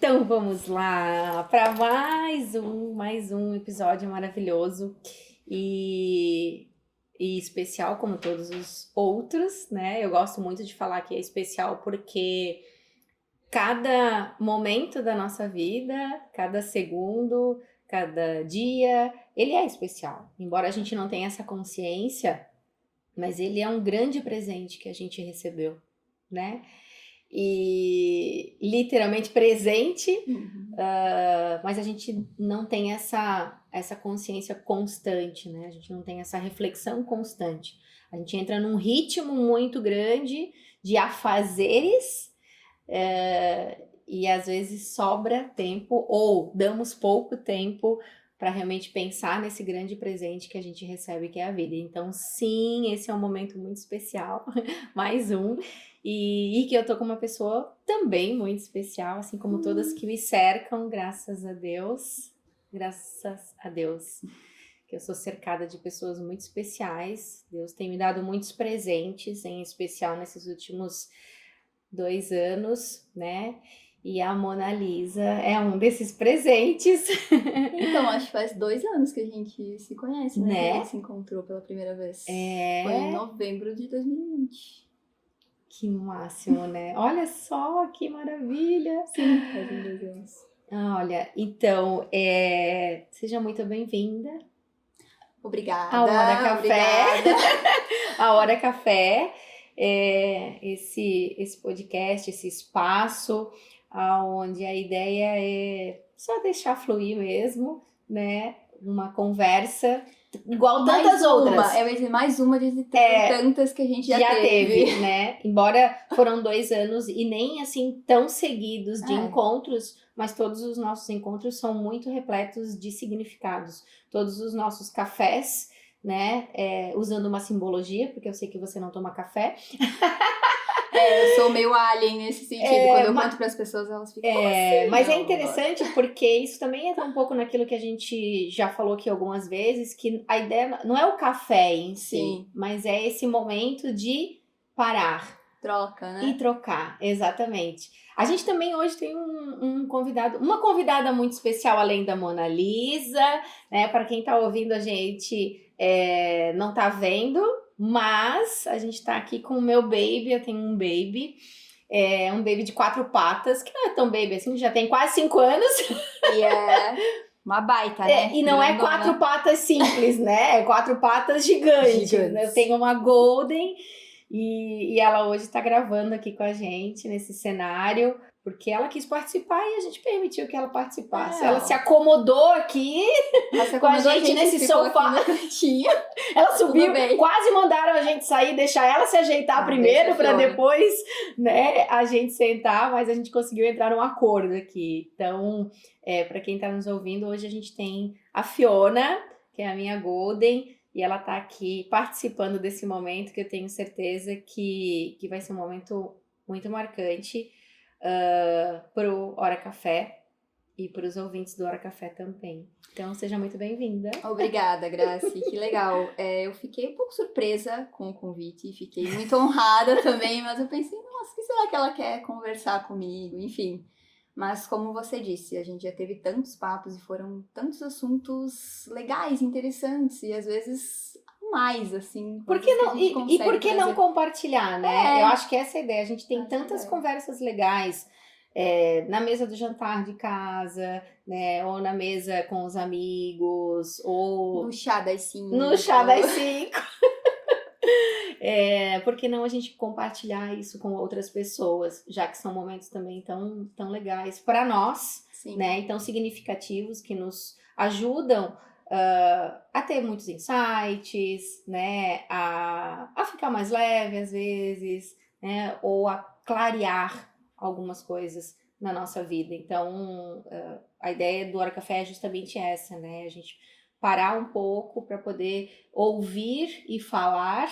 Então vamos lá para mais um episódio maravilhoso e, e especial como todos os outros, né? Eu gosto muito de falar que é especial porque cada momento da nossa vida, cada segundo, cada dia, ele é especial. Embora a gente não tenha essa consciência, mas ele é um grande presente que a gente recebeu, né? E literalmente presente, mas a gente não tem essa consciência constante, né? A gente não tem essa reflexão constante. A gente entra num ritmo muito grande de afazeres, e às vezes sobra tempo ou damos pouco tempo para realmente pensar nesse grande presente que a gente recebe, que é a vida. Então, sim, esse é um momento muito especial, mais um, e que eu tô com uma pessoa também muito especial, assim como todas que me cercam, graças a Deus, que eu sou cercada de pessoas muito especiais. Deus tem me dado muitos presentes, em especial nesses últimos 2 anos, né? E a Mona Lisa é um desses presentes. Então, acho que faz 2 anos que a gente se conhece, né? Que a Né? gente se encontrou pela primeira vez. É. Foi em novembro de 2020. Que máximo, né? Olha só que maravilha! Sim, fazem 2 anos. Olha, então, seja muito bem-vinda Obrigada. à Hora Café. Obrigada. A Hora Café, esse podcast, esse espaço, onde a ideia é só deixar fluir mesmo, né? Uma conversa igual tantas outras. Eu ia dizer mais uma de tantas que a gente já teve, né? Embora foram 2 anos e nem assim tão seguidos de encontros, mas todos os nossos encontros são muito repletos de significados. Todos os nossos cafés, né? Usando uma simbologia, porque eu sei que você não toma café. Eu sou meio alien nesse sentido. Quando eu conto para as pessoas, elas ficam assim. Mas é interessante porque isso também entra um pouco naquilo que a gente já falou aqui algumas vezes, que a ideia não é o café em si, mas é esse momento de parar. Troca, né? E trocar, exatamente. A gente também hoje tem um convidado, uma convidada muito especial, além da Mona Lisa, né? Para quem está ouvindo a gente não está vendo, mas a gente está aqui com o meu baby. Eu tenho um baby, um baby de 4 patas, que não é tão baby assim, já tem quase 5 anos. E é uma baita, né? E não é 4 patas simples, né? É 4 patas gigantes. Né? Eu tenho uma Golden. E ela hoje está gravando aqui com a gente nesse cenário, porque ela quis participar e a gente permitiu que ela participasse. Ela se acomodou aqui com a gente nesse sofá. Ela subiu, quase mandaram a gente sair, deixar ela se ajeitar primeiro para depois, né, a gente sentar, mas a gente conseguiu entrar num acordo aqui. Então, para quem está nos ouvindo, hoje a gente tem a Fiona, que é a minha Golden. E ela está aqui participando desse momento que eu tenho certeza que vai ser um momento muito marcante para o Hora Café e para os ouvintes do Hora Café também. Então, seja muito bem-vinda. Obrigada, Graci. Que legal. Eu fiquei um pouco surpresa com o convite, fiquei muito honrada também, mas eu pensei, nossa, o que será que ela quer conversar comigo? Enfim. Mas como você disse, a gente já teve tantos papos e foram tantos assuntos legais, interessantes e às vezes mais, assim. Por que não, e por que não compartilhar, né? Eu acho que essa é a ideia. A gente tem tantas conversas legais na mesa do jantar de casa, né? Ou na mesa com os amigos, ou no chá das 5. No chá das 5. Por que não a gente compartilhar isso com outras pessoas, já que são momentos também tão legais para nós, né? E tão significativos, que nos ajudam a ter muitos insights, né? A ficar mais leve às vezes, né? Ou a clarear algumas coisas na nossa vida. Então, a ideia do Hora Café é justamente essa, né? A gente parar um pouco para poder ouvir e falar,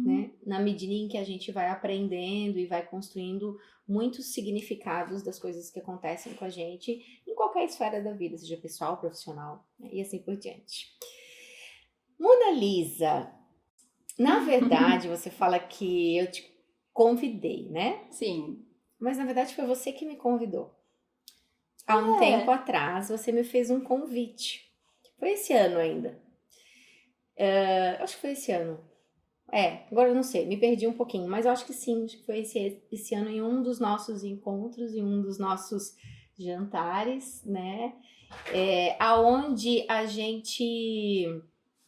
né? Na medida em que a gente vai aprendendo e vai construindo muitos significados das coisas que acontecem com a gente em qualquer esfera da vida, seja pessoal, profissional, né? E assim por diante. Mona Lisa, na verdade, você fala que eu te convidei, né? Sim. Mas na verdade foi você que me convidou. há um tempo atrás, você me fez um convite. Foi esse ano ainda. Acho que foi esse ano. Agora eu não sei, me perdi um pouquinho, mas eu acho que sim, acho que foi esse ano em um dos nossos encontros, em um dos nossos jantares, né? Aonde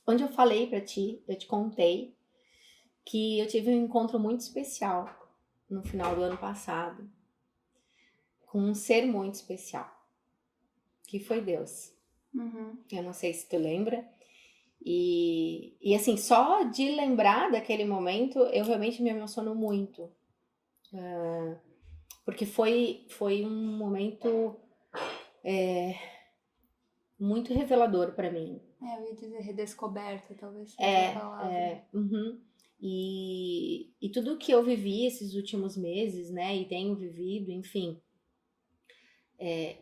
onde eu falei pra ti, eu te contei que eu tive um encontro muito especial no final do ano passado, com um ser muito especial, que foi Deus. Eu não sei se tu lembra. E assim, só de lembrar daquele momento, eu realmente me emociono muito. Porque foi um momento muito revelador para mim. Eu ia dizer redescoberta, talvez seja a palavra. E tudo que eu vivi esses últimos meses, né, e tenho vivido, enfim,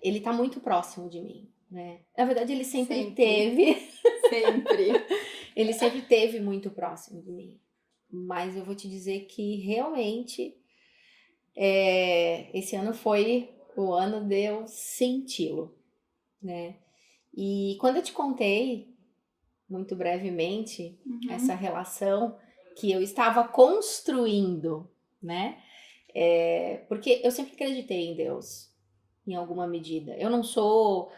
ele tá muito próximo de mim, né? Na verdade, ele sempre teve. Sempre. Ele sempre teve muito próximo de mim. Mas eu vou te dizer que realmente esse ano foi o ano de eu senti-lo, né? E quando eu te contei, muito brevemente, essa relação que eu estava construindo, né? Porque eu sempre acreditei em Deus, em alguma medida. Eu não sou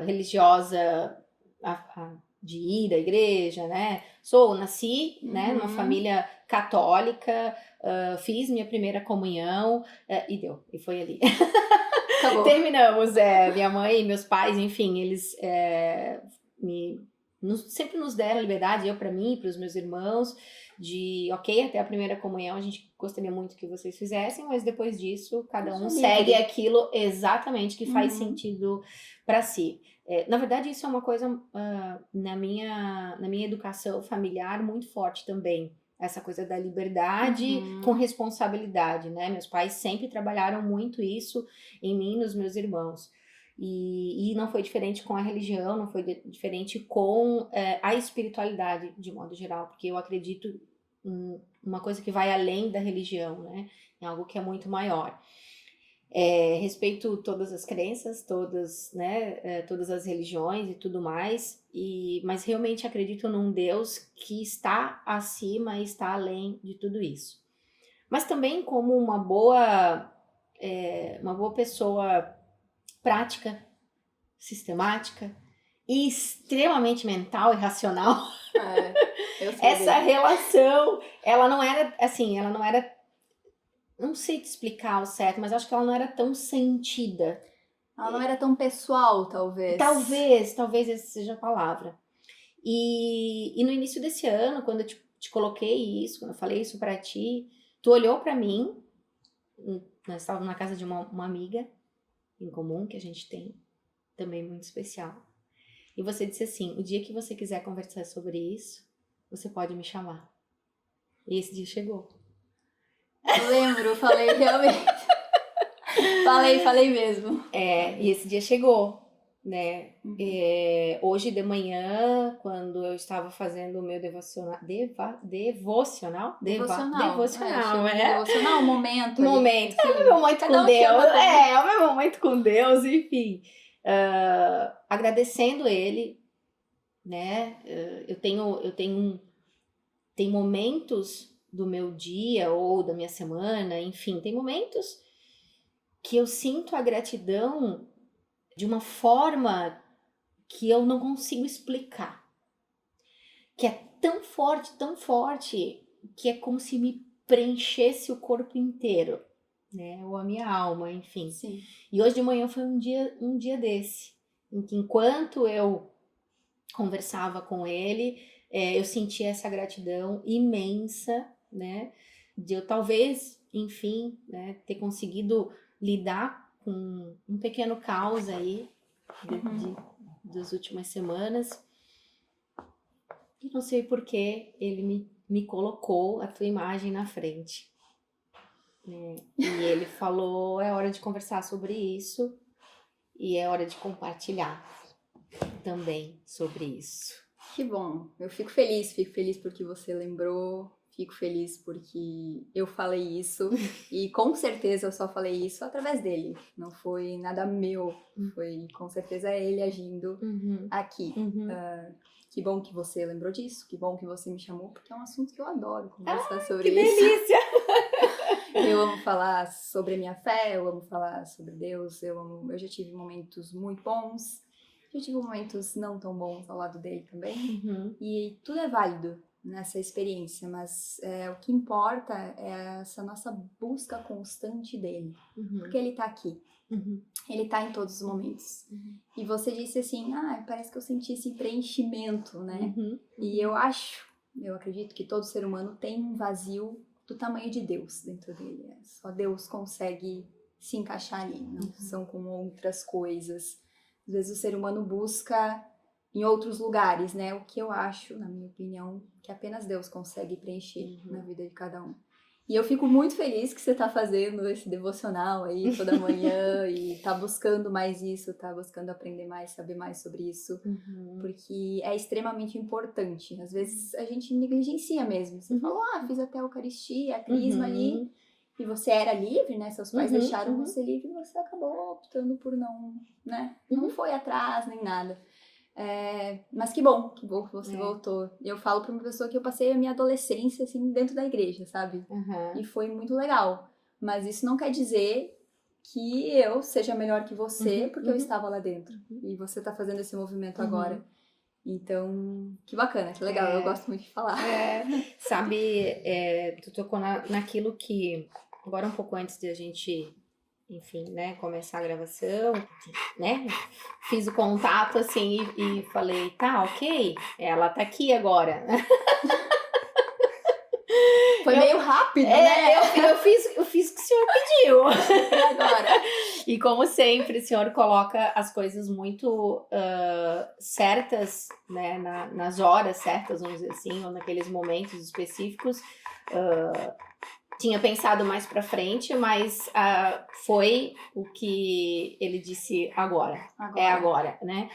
religiosa de ir à igreja, né? Nasci, né, numa família católica, fiz minha primeira comunhão e deu, e foi ali. Acabou. Terminamos, minha mãe e meus pais, enfim, eles sempre nos deram liberdade, eu para mim, para os meus irmãos, de até a primeira comunhão a gente gostaria muito que vocês fizessem, mas depois disso cada um segue aquilo exatamente que faz sentido para si. Na verdade, isso é uma coisa na minha educação familiar muito forte também. Essa coisa da liberdade com responsabilidade, né? Meus pais sempre trabalharam muito isso em mim e nos meus irmãos. E não foi diferente com a religião, não foi diferente com a espiritualidade, de modo geral, porque eu acredito em uma coisa que vai além da religião, né? Em algo que é muito maior. Respeito todas as crenças, todas as religiões e tudo mais, mas realmente acredito num Deus que está acima e está além de tudo isso. Mas também como uma boa pessoa prática, sistemática e extremamente mental e racional. Essa relação, ela não era, não sei te explicar ao certo, mas acho que ela não era tão sentida. Ela não era tão pessoal, talvez. Talvez essa seja a palavra. E no início desse ano, quando eu te coloquei isso, quando eu falei isso pra ti, tu olhou pra mim, nós estávamos na casa de uma amiga em comum que a gente tem, também muito especial. E você disse assim, o dia que você quiser conversar sobre isso, você pode me chamar. E esse dia chegou. Eu lembro, falei realmente. falei mesmo. E esse dia chegou, né? Hoje de manhã, quando eu estava fazendo o meu devocional, devocional, um momento. Momento com Deus, o meu momento com Deus, enfim. Agradecendo ele, né? Tem momentos do meu dia ou da minha semana, enfim, tem momentos que eu sinto a gratidão de uma forma que eu não consigo explicar. Que é tão forte, que é como se me preenchesse o corpo inteiro, né? Ou a minha alma, enfim. Sim. E hoje de manhã foi um dia desse, em que enquanto eu conversava com ele, eu senti essa gratidão imensa, né? De eu talvez, enfim, né, ter conseguido lidar com um pequeno caos aí das últimas semanas. E não sei por que ele me colocou a tua imagem na frente. E ele falou, é hora de conversar sobre isso e é hora de compartilhar também sobre isso. Que bom, eu fico feliz porque você lembrou, fico feliz porque eu falei isso e com certeza eu só falei isso através dele. Não foi nada meu, foi com certeza ele agindo aqui. Que bom que você lembrou disso, que bom que você me chamou, porque é um assunto que eu adoro conversar sobre que isso. delícia! Eu amo falar sobre a minha fé, eu amo falar sobre Deus, eu já tive momentos muito bons, já tive momentos não tão bons ao lado dele também, e tudo é válido nessa experiência, mas o que importa é essa nossa busca constante dele, porque ele tá aqui, ele tá em todos os momentos. E você disse assim, parece que eu senti esse preenchimento, né? E eu acredito que todo ser humano tem um vazio do tamanho de Deus dentro dele. Só Deus consegue se encaixar ali, não são com outras coisas. Às vezes o ser humano busca em outros lugares, né? O que eu acho, na minha opinião, que apenas Deus consegue preencher na vida de cada um. E eu fico muito feliz que você tá fazendo esse devocional aí toda manhã e tá buscando mais isso, tá buscando aprender mais, saber mais sobre isso, porque é extremamente importante. Às vezes a gente negligencia mesmo. Você falou, fiz até a Eucaristia, a Crisma ali, e você era livre, né? Seus pais deixaram você livre e você acabou optando por não, né? Não foi atrás nem nada. Mas que bom que você voltou. Eu falo pra uma pessoa que eu passei a minha adolescência, assim, dentro da igreja, sabe? E foi muito legal. Mas isso não quer dizer que eu seja melhor que você, porque eu estava lá dentro. E você tá fazendo esse movimento agora. Então, que bacana, que legal. Eu gosto muito de falar. Sabe, tu tocou naquilo que, agora um pouco antes de a gente, enfim, né, começar a gravação, né, fiz o contato, assim, e falei, tá, ok, ela tá aqui agora. Foi meio rápido, né? Eu fiz o que o senhor pediu. E agora? E como sempre, o senhor coloca as coisas muito certas, né, nas horas certas, vamos dizer assim, ou naqueles momentos específicos. Tinha pensado mais pra frente, mas foi o que ele disse agora. É agora, né?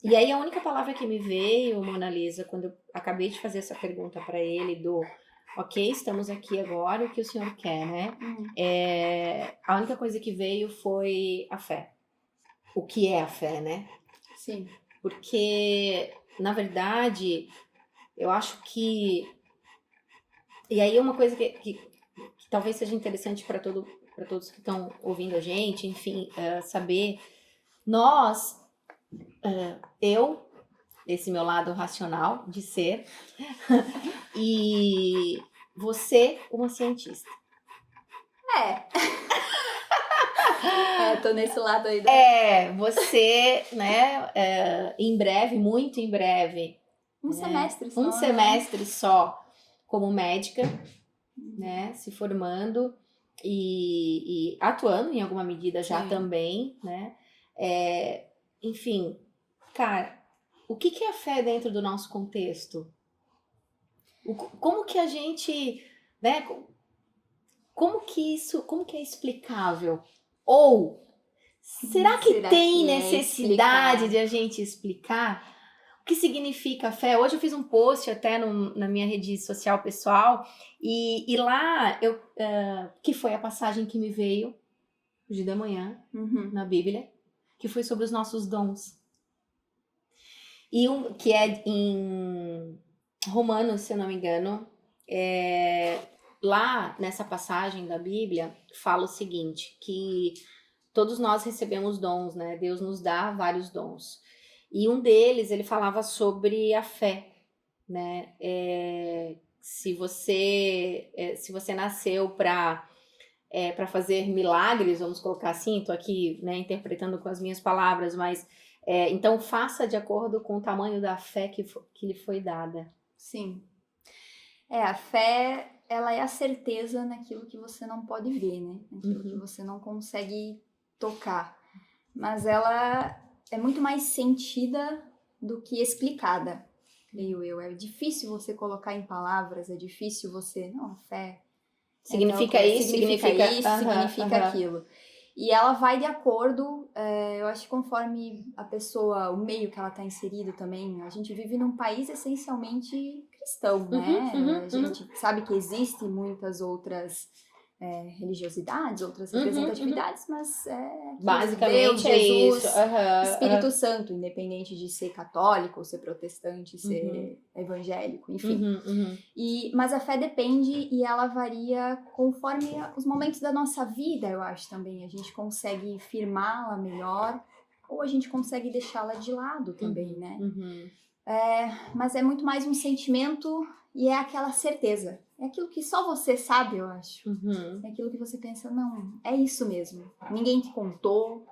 E aí a única palavra que me veio, Mona Lisa, quando eu acabei de fazer essa pergunta pra ele ok, estamos aqui agora, o que o senhor quer, né? A única coisa que veio foi a fé. O que é a fé, né? Sim. Porque, na verdade, eu acho que... E aí uma coisa que talvez seja interessante para todos que estão ouvindo a gente, enfim, saber. Nós, esse meu lado racional de ser, e você, uma cientista. Tô nesse lado aí. Você, né, em breve, muito em breve. Um semestre só. Um semestre só como médica, né, se formando e atuando em alguma medida já também, né. Enfim, cara, o que é a fé dentro do nosso contexto? Como que a gente, né, como que é explicável? Ou será que tem necessidade de a gente explicar o que significa fé? Hoje eu fiz um post até na minha rede social pessoal e lá que foi a passagem que me veio hoje de manhã na Bíblia, que foi sobre os nossos dons. E que é em Romanos, se eu não me engano, lá nessa passagem da Bíblia fala o seguinte, que todos nós recebemos dons, né? Deus nos dá vários dons. E um deles, ele falava sobre a fé, né? Se você nasceu para fazer milagres, vamos colocar assim, estou aqui, né, interpretando com as minhas palavras, mas então faça de acordo com o tamanho da fé que lhe foi dada. Sim. A fé, ela é a certeza naquilo que você não pode ver, né? Naquilo que você não consegue tocar. Mas ela é muito mais sentida do que explicada, creio eu. É difícil você colocar em palavras, é difícil você... Não, a fé... Significa isso, significa aquilo. E ela vai de acordo, eu acho que conforme a pessoa, o meio que ela está inserido também. A gente vive num país essencialmente cristão, né? Uhum, A gente sabe que existem muitas outras religiosidades, outras representatividades, mas basicamente Deus, é Jesus, isso. Aham, Espírito Santo, independente de ser católico, ou ser protestante, ser evangélico, enfim. Mas a fé depende e ela varia conforme os momentos da nossa vida, eu acho também. A gente consegue firmá-la melhor ou a gente consegue deixá-la de lado também, né? Mas é muito mais um sentimento e é aquela certeza. É aquilo que só você sabe, eu acho. É aquilo que você pensa, não, é isso mesmo. Ninguém te contou,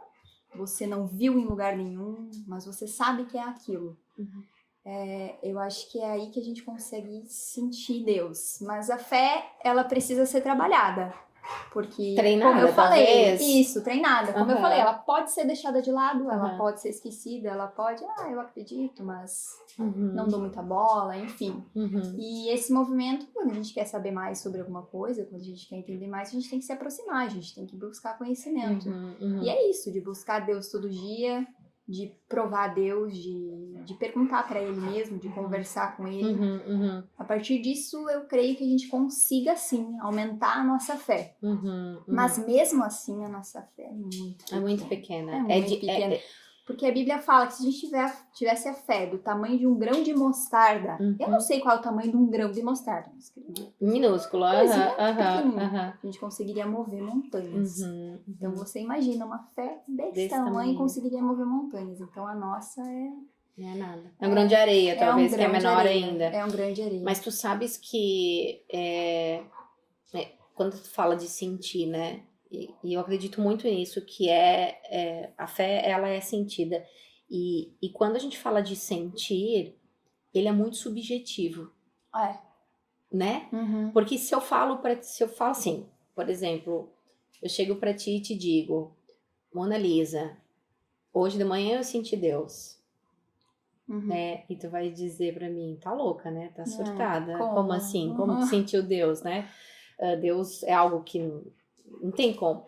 você não viu em lugar nenhum, mas você sabe que é aquilo. Eu acho que é aí que a gente consegue sentir Deus. Mas a fé, ela precisa ser trabalhada. Porque, treinada, como eu falei, talvez. isso, treinada. Como eu falei, ela pode ser deixada de lado, ela pode ser esquecida, ela pode, eu acredito, mas não dou muita bola, enfim. E esse movimento, quando a gente quer saber mais sobre alguma coisa, quando a gente quer entender mais, a gente tem que se aproximar, a gente tem que buscar conhecimento. E é isso, de buscar Deus todo dia, de provar a Deus, de perguntar para Ele mesmo, de conversar com Ele. A partir disso, eu creio que a gente consiga, sim, aumentar a nossa fé. Mas mesmo assim, a nossa fé é muito pequena. É muito pequena. É muito pequena. Porque a Bíblia fala que se a gente tivesse a fé do tamanho de um grão de mostarda, eu não sei qual é o tamanho de um grão de mostarda, mas minúsculo, a gente conseguiria mover montanhas. Então você imagina uma fé desse tamanho conseguiria mover montanhas. Então a nossa não é nada. É um grão de areia, talvez, que é menor ainda. É um grão de areia. Mas tu sabes que quando tu fala de sentir, né? E eu acredito muito nisso, que a fé, ela é sentida. E quando a gente fala de sentir, ele é muito subjetivo. Né? Porque se eu falo assim, por exemplo, eu chego pra ti e te digo, Mona Lisa, hoje de manhã eu senti Deus. Né? E tu vai dizer pra mim, tá louca, né? Tá surtada. Como assim? Como tu sentiu Deus, né? Deus é algo que não tem como.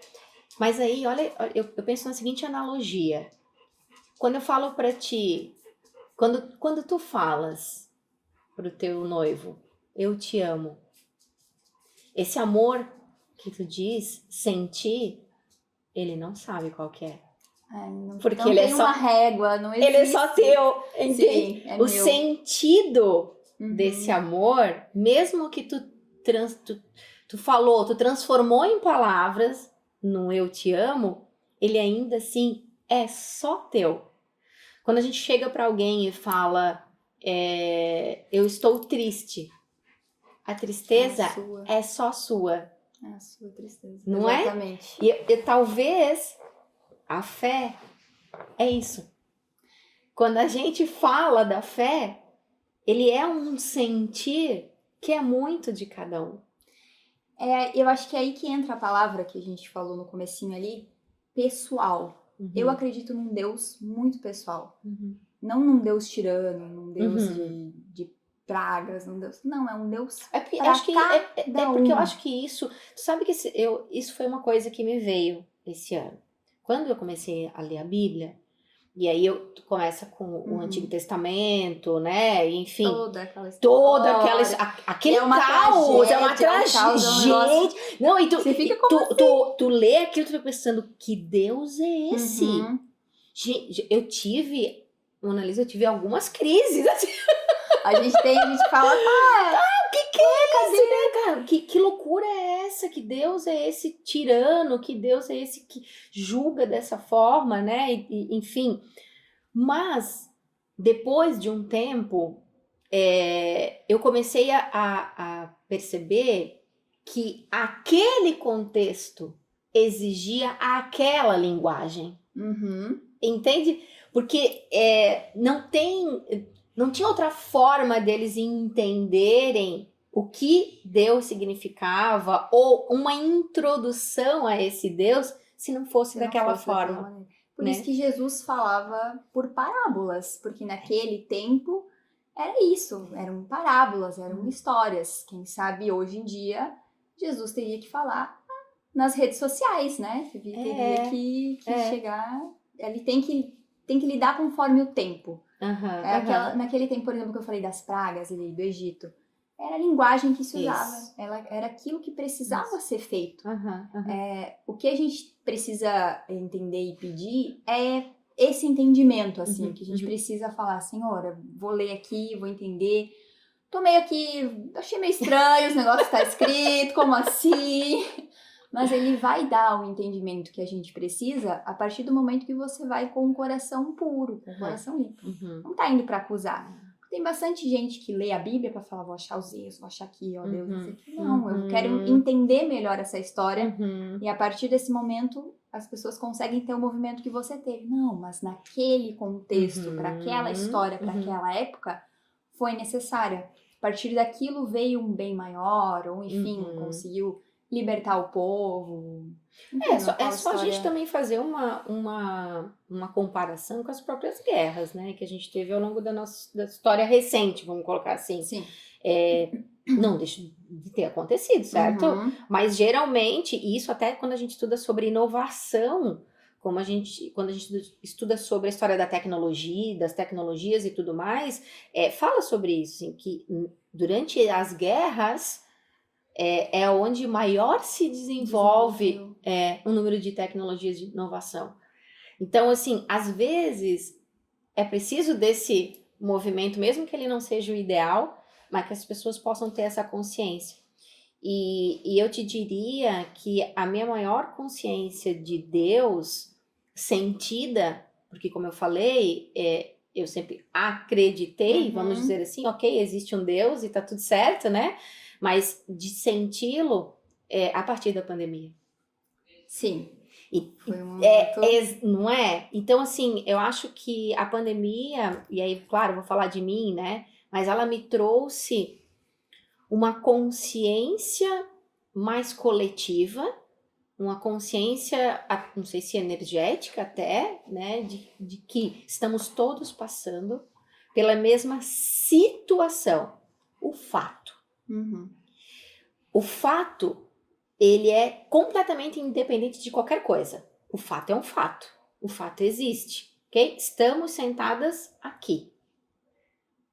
Mas aí, olha, eu penso na seguinte analogia. Quando eu falo pra ti, quando tu falas pro teu noivo, eu te amo. Esse amor que tu diz, sentir, ele não sabe qual que é. Porque não ele tem uma régua, não existe. Ele é só teu, entende? Sim, o meu sentido desse amor, mesmo que tu falou, tu transformou em palavras no eu te amo, ele ainda assim é só teu. Quando a gente chega pra alguém e fala, eu estou triste, a tristeza é só sua. É a sua tristeza. Não exatamente. E talvez a fé é isso. Quando a gente fala da fé, ele é um sentir que é muito de cada um. Eu acho que é aí que entra a palavra que a gente falou no comecinho ali, pessoal. Eu acredito num Deus muito pessoal. Não num Deus tirano, num Deus de pragas, num Deus... Não, é um Deus porque eu acho que isso... Tu sabe que isso foi uma coisa que me veio esse ano. Quando eu comecei a ler a Bíblia, e aí tu começa com o Antigo Testamento, né? Enfim. Toda aquela história. Aquele caos, é uma tragédia. Não, e Você fica como assim? tu lê aquilo, tu fica pensando, que Deus é esse? Gente, eu tive, Mona Lisa, eu tive algumas crises, assim. A gente fala, o que é isso, né, cara? Que loucura é essa? Que Deus é esse tirano? Que Deus é esse que julga dessa forma, né? Enfim. Mas, depois de um tempo, eu comecei a perceber que aquele contexto exigia aquela linguagem. Entende? Porque não tinha outra forma deles entenderem o que Deus significava ou uma introdução a esse Deus se não fosse daquela forma. Por isso que Jesus falava por parábolas, porque naquele tempo era isso, eram parábolas, eram histórias. Quem sabe hoje em dia Jesus teria que falar nas redes sociais, né? Teria que chegar, ele tem que lidar conforme o tempo. Aham, É aham. naquele tempo, por exemplo, que eu falei das pragas ali do Egito, era a linguagem que se usava, Isso. era aquilo que precisava ser feito. Aham, aham. O que a gente precisa entender e pedir é esse entendimento, assim, que a gente Uhum. precisa falar, Senhora, vou ler aqui, vou entender. Tô meio aqui, achei meio estranho, os negócios que tá escrito, como assim? Mas ele vai dar o entendimento que a gente precisa a partir do momento que você vai com o coração puro, com o coração limpo. Uhum. Não tá indo para acusar. Tem bastante gente que lê a Bíblia para falar, vou achar os erros, vou achar aqui, ó Deus, isso aqui. Não, eu quero entender melhor essa história. E a partir desse momento, as pessoas conseguem ter o movimento que você teve. Não, mas naquele contexto, para aquela história, para aquela época, foi necessária. A partir daquilo veio um bem maior, ou enfim, conseguiu libertar o povo. Enfim, É só a gente história... também fazer uma comparação com as próprias guerras, né? Que a gente teve ao longo da história recente, vamos colocar assim. Sim. Não deixa de ter acontecido, certo? Mas geralmente, isso até quando a gente estuda sobre inovação, quando a gente estuda sobre a história da tecnologia, das tecnologias e tudo mais, fala sobre isso, assim, que durante as guerras é onde maior se desenvolve o número de tecnologias de inovação. Então, assim, às vezes é preciso desse movimento, mesmo que ele não seja o ideal, mas que as pessoas possam ter essa consciência. E eu te diria que a minha maior consciência de Deus sentida, porque como eu falei, eu sempre acreditei, vamos dizer assim, ok, existe um Deus e tá tudo certo, né? Mas de senti-lo a partir da pandemia. Sim. Foi um não é? Então, assim, eu acho que a pandemia, e aí, claro, vou falar de mim, né? Mas ela me trouxe uma consciência mais coletiva, uma consciência, não sei se energética até, né? De que estamos todos passando pela mesma situação. O fato. O fato, ele é completamente independente de qualquer coisa. O fato é um fato. O fato existe, ok? Estamos sentadas aqui.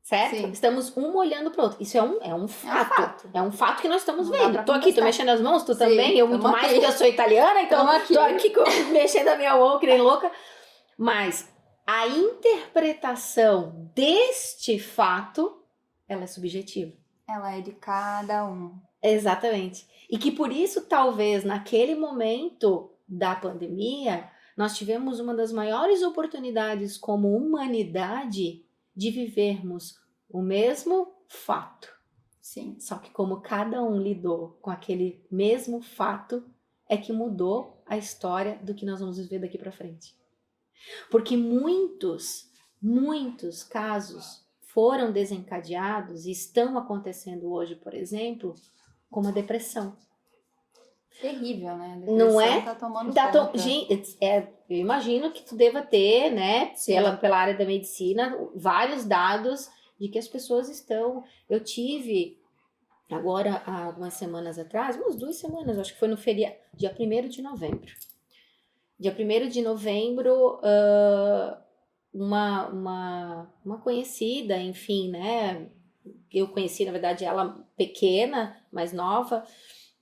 Certo? Sim. Estamos uma olhando para o outro. Isso é um fato. É um fato que nós estamos vendo. Tô aqui, tô mexendo as mãos, tu sim, também. Eu muito mais porque eu sou italiana, então tô aqui mexendo a minha mão que nem louca. Mas a interpretação deste fato, ela é subjetiva. Ela é de cada um. Exatamente. E que por isso, talvez, naquele momento da pandemia, nós tivemos uma das maiores oportunidades como humanidade de vivermos o mesmo fato. Sim. Só que como cada um lidou com aquele mesmo fato, é que mudou a história do que nós vamos viver daqui para frente. Porque muitos casos foram desencadeados e estão acontecendo hoje, por exemplo, como a depressão. Terrível, né? A depressão não é? Tá tomando conta. Gente, eu imagino que tu deva ter, né, pela área da medicina, vários dados de que as pessoas estão... Eu tive, agora, há algumas semanas atrás, umas 2 semanas, acho que foi no feriado, dia 1º de novembro. Dia 1º de novembro, uma conhecida, enfim, né, eu conheci, na verdade, ela pequena, mais nova,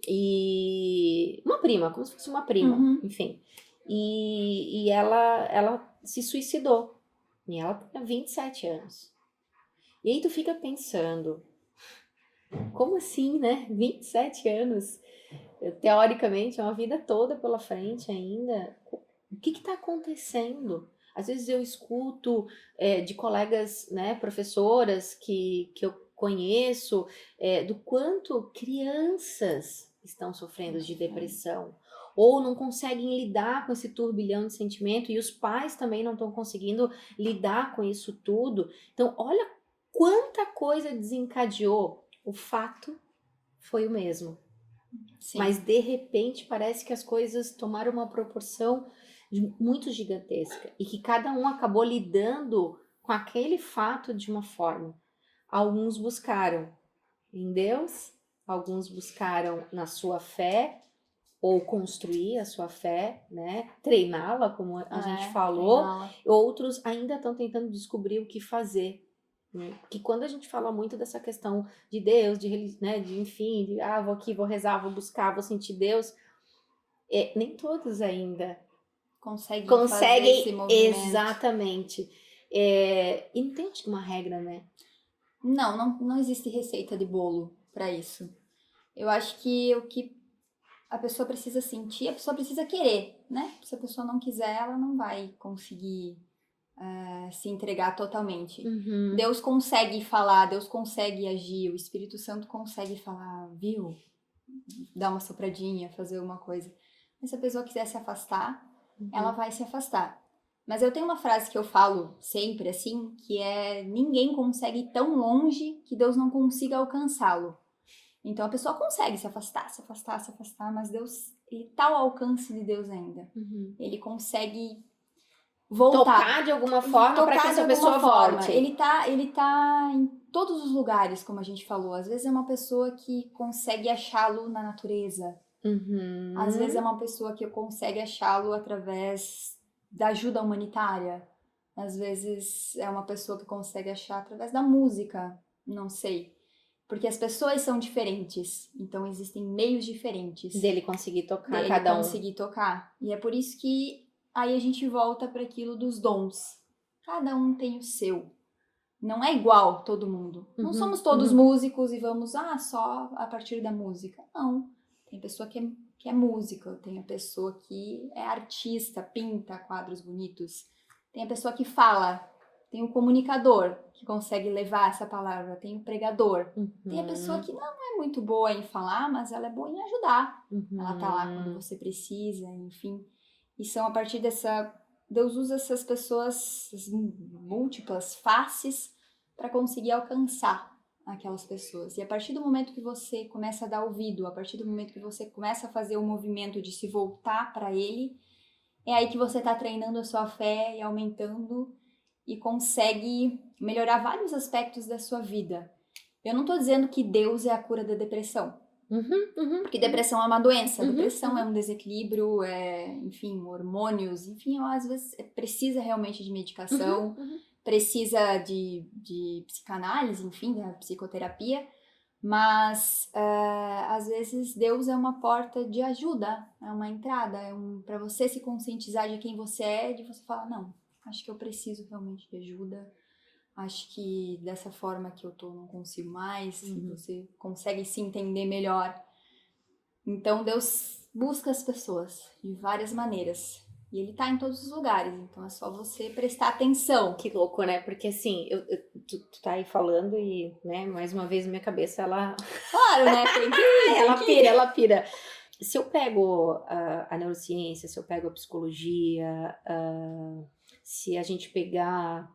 e uma prima, como se fosse uma prima, enfim. E ela se suicidou. E ela tinha 27 anos. E aí tu fica pensando, como assim, né? 27 anos. Teoricamente, é uma vida toda pela frente ainda. O que está acontecendo? Às vezes eu escuto de colegas, né, professoras que eu conheço, do quanto crianças estão sofrendo de depressão, ou não conseguem lidar com esse turbilhão de sentimento, e os pais também não estão conseguindo lidar com isso tudo. Então, olha quanta coisa desencadeou. O fato foi o mesmo. Sim. Mas, de repente, parece que as coisas tomaram uma proporção muito gigantesca, e que cada um acabou lidando com aquele fato de uma forma. Alguns buscaram em Deus, alguns buscaram na sua fé, ou construir a sua fé, né? Treiná-la, como a gente falou. Treiná-la. Outros ainda estão tentando descobrir o que fazer. Né? Porque quando a gente fala muito dessa questão de Deus, né? Enfim, vou aqui, vou rezar, vou buscar, vou sentir Deus, nem todos ainda Conseguem fazer conseguem esse movimento. exatamente. E não tem acho que uma regra, né? Não existe receita de bolo para isso. Eu acho que o que a pessoa precisa sentir, a pessoa precisa querer, né? Se a pessoa não quiser, ela não vai conseguir se entregar totalmente. Deus consegue falar, Deus consegue agir, o Espírito Santo consegue falar, viu? Dar uma sopradinha, fazer alguma coisa. Mas se a pessoa quiser se afastar, ela vai se afastar. Mas eu tenho uma frase que eu falo sempre, assim, que é: ninguém consegue ir tão longe que Deus não consiga alcançá-lo. Então a pessoa consegue se afastar, mas Deus, ele tá ao alcance de Deus ainda. Ele consegue voltar. Tocar de alguma forma para que essa pessoa volte. Ele tá em todos os lugares, como a gente falou. Às vezes é uma pessoa que consegue achá-lo na natureza. Às vezes é uma pessoa que consegue achá-lo através da ajuda humanitária. Às vezes é uma pessoa que consegue achar através da música. Não sei. Porque as pessoas são diferentes. Então existem meios diferentes. Dele conseguir tocar cada um. conseguir tocar. E é por isso que aí a gente volta para aquilo dos dons. Cada um tem o seu. Não é igual todo mundo. Não somos todos músicos e vamos só a partir da música. Não. Tem pessoa que é música, tem a pessoa que é artista, pinta quadros bonitos. Tem a pessoa que fala, tem o comunicador que consegue levar essa palavra, tem o pregador. Tem a pessoa que não é muito boa em falar, mas ela é boa em ajudar. Ela tá lá quando você precisa, enfim. E são a partir dessa... Deus usa essas pessoas, essas múltiplas faces, para conseguir alcançar aquelas pessoas. E a partir do momento que você começa a dar ouvido, a partir do momento que você começa a fazer o movimento de se voltar para ele, é aí que você está treinando a sua fé e aumentando e consegue melhorar vários aspectos da sua vida. Eu não estou dizendo que Deus é a cura da depressão. Porque depressão é uma doença, depressão é um desequilíbrio, enfim, hormônios, enfim, às vezes precisa realmente de medicação, precisa de psicanálise, enfim, da psicoterapia, mas às vezes Deus é uma porta de ajuda, é uma entrada, para você se conscientizar de quem você é, de você falar, não, acho que eu preciso realmente de ajuda, acho que dessa forma que eu tô não consigo mais, você consegue se entender melhor. Então Deus busca as pessoas de várias maneiras. E ele tá em todos os lugares, então é só você prestar atenção. Que louco, né? Porque assim, tu tá aí falando e, né, mais uma vez minha cabeça, ela... Claro, né? Tem que... ela pira. Se eu pego a neurociência, se eu pego a psicologia, se a gente pegar,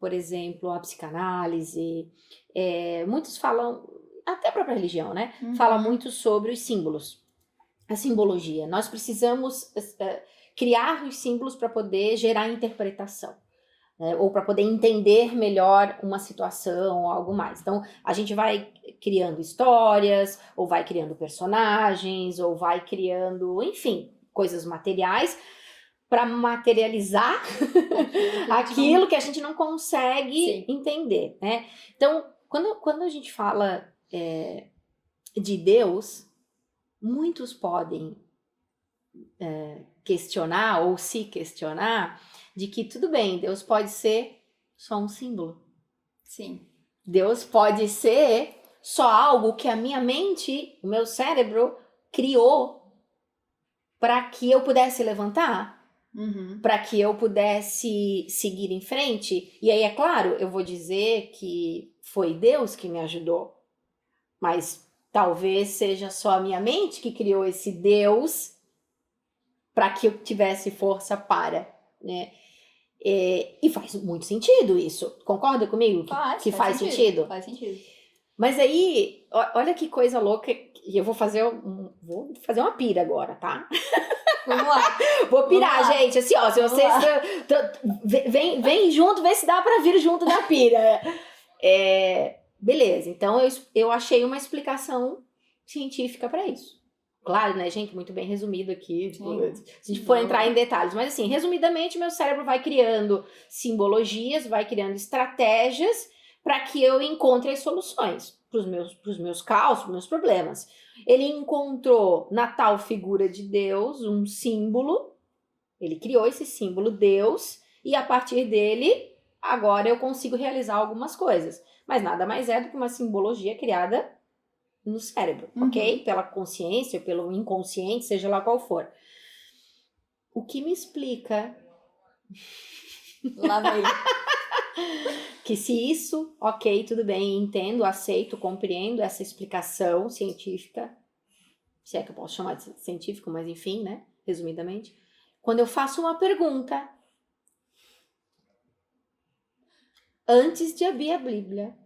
por exemplo, a psicanálise, muitos falam, até a própria religião, né? Fala muito sobre os símbolos, a simbologia. Nós precisamos criar os símbolos para poder gerar interpretação, né? Ou para poder entender melhor uma situação ou algo mais. Então, a gente vai criando histórias, ou vai criando personagens, ou vai criando, enfim, coisas materiais para materializar aquilo que a gente não consegue entender, né? Então, quando a gente fala de Deus, muitos podem questionar ou se questionar de que tudo bem, Deus pode ser só um símbolo. Sim. Deus pode ser só algo que a minha mente, o meu cérebro criou para que eu pudesse levantar, para que eu pudesse seguir em frente. E aí, é claro, eu vou dizer que foi Deus que me ajudou, mas talvez seja só a minha mente que criou esse Deus para que eu tivesse força para, né? E faz muito sentido isso. Concorda comigo que faz sentido? Faz sentido. Mas aí, olha que coisa louca, e eu vou fazer uma pira agora, tá? Vamos lá. Vou pirar, gente. Assim, ó, se vocês... Vem junto, vê se dá pra vir junto da pira. Beleza, então eu achei uma explicação científica pra isso. Claro, né, gente? Muito bem resumido aqui. Tipo, Sim. se a gente for entrar em detalhes. Mas, assim, resumidamente, meu cérebro vai criando simbologias, vai criando estratégias para que eu encontre as soluções pros meus caos, pros meus problemas. Ele encontrou na tal figura de Deus um símbolo. Ele criou esse símbolo, Deus, e a partir dele, agora eu consigo realizar algumas coisas. Mas nada mais é do que uma simbologia criada no cérebro, ok? Pela consciência, pelo inconsciente, seja lá qual for. O que me explica Lá vem. que se isso, ok, tudo bem, entendo, aceito, compreendo essa explicação científica, se é que eu posso chamar de científico, mas enfim, né? Resumidamente. Quando eu faço uma pergunta antes de abrir a Bíblia,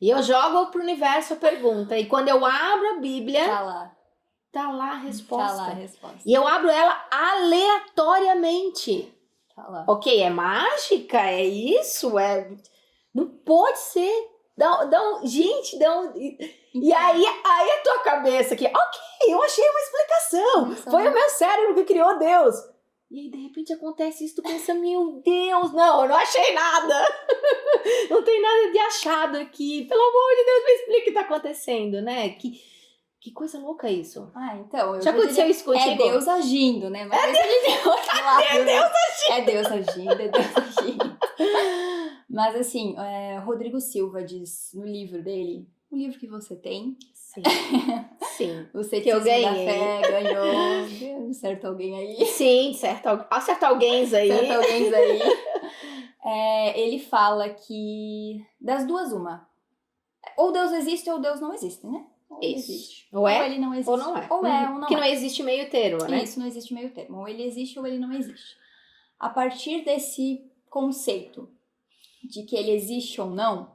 e eu jogo pro universo a pergunta, e quando eu abro a Bíblia, tá lá a resposta. Tá lá a resposta. E eu abro ela aleatoriamente. Tá lá. Ok, é mágica? É isso? Não pode ser. Gente, E aí a tua cabeça aqui, ok, eu achei uma explicação. Foi o meu cérebro que criou Deus. E aí, de repente, acontece isso, tu pensa, meu Deus, não, eu não achei nada. Não tem nada de achado aqui. Pelo amor de Deus, me explica o que tá acontecendo, né? Que coisa louca isso. Então, Já aconteceu isso contigo? É Deus agindo, né? Mas é Deus agindo. É Deus agindo. Mas assim, Rodrigo Silva diz no livro dele, o livro que você tem. Sim. O Ceticismo da Fé ganhou. Deu certo alguém aí. Sim, certo alguém aí. Ele fala que das duas uma. Ou Deus existe ou Deus não existe, né? Ou ele existe. Ou ele não existe. Ou não é. Ou é ou não que é. não existe meio termo, né? Isso, não existe meio termo. Ou ele existe ou ele não existe. A partir desse conceito de que ele existe ou não,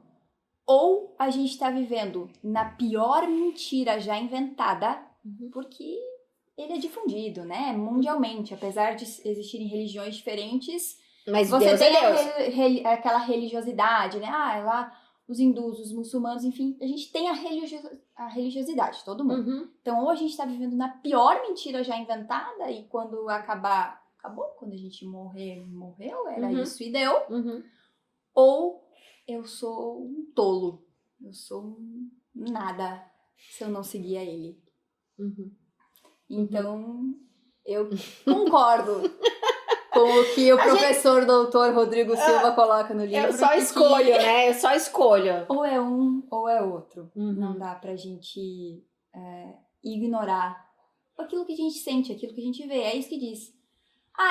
ou a gente está vivendo na pior mentira já inventada, porque ele é difundido, né? Mundialmente. Apesar de existirem religiões diferentes, mas você Deus tem é Deus. Aquela religiosidade, né? Lá os hindus, os muçulmanos, enfim, a gente tem a religiosidade, todo mundo. Então, ou a gente está vivendo na pior mentira já inventada, e quando acabar, acabou. Quando a gente morreu, era isso e deu. Ou eu sou um tolo, eu sou um nada se eu não seguir a ele. Então, eu concordo com o que o professor doutor Rodrigo Silva coloca no livro. Eu só escolho, né? Eu só escolho. Ou é um ou é outro. Não dá pra gente ignorar aquilo que a gente sente, aquilo que a gente vê. É isso que diz.